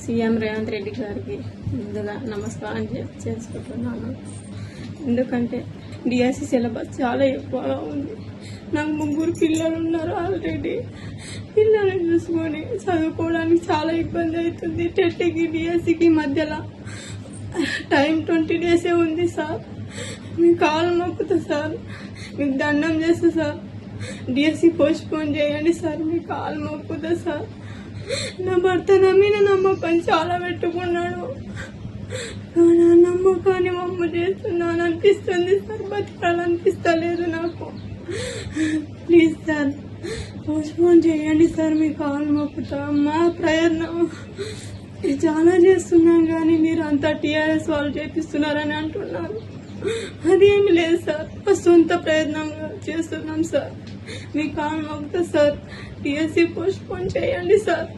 CM Revanth Reddy గారికి ముందుగా నమస్కారం చేసుకుంటున్నాను. ఎందుకంటే డిఎస్సి సిలబస్ చాలా ఎక్కువగా ఉంది. నాకు 3 పిల్లలు ఉన్నారు. ఆల్రెడీ పిల్లల్ని చూసుకొని చదువుకోవడానికి చాలా ఇబ్బంది అవుతుంది. టెట్కి డిఎస్సికి మధ్యలో టైం 20 డేసే ఉంది సార్. మీ కాలు మొక్కుతా సార్, మీకు దండం చేస్తా సార్. డిఎస్సి పోస్ట్పోన్ చేయండి సార్, మీ కాలు మొక్కుతా సార్. నా భర్త నా మీద నమ్మకం చాలా పెట్టుకున్నాడు. నా నమ్మకాన్ని మమ్మ చేస్తున్నాను అనిపిస్తుంది సార్. బతకాలనిపిస్తలేదు నాకు. ప్లీజ్ సార్ పోస్ట్పోన్ చేయండి సార్, మీ కాలు మొక్కుతా. మా ప్రయత్నం చాలా చేస్తున్నాం కానీ మీరు అంతా టీఆర్ఎస్ వాళ్ళు చేపిస్తున్నారని అంటున్నారు. అదేమి లేదు సార్, మా సొంత ప్రయత్నంగా చేస్తున్నాం సార్. మీ కాలు మొక్కుతా సార్. డిఎస్సి పోస్ట్పోన్ చేయండి సార్.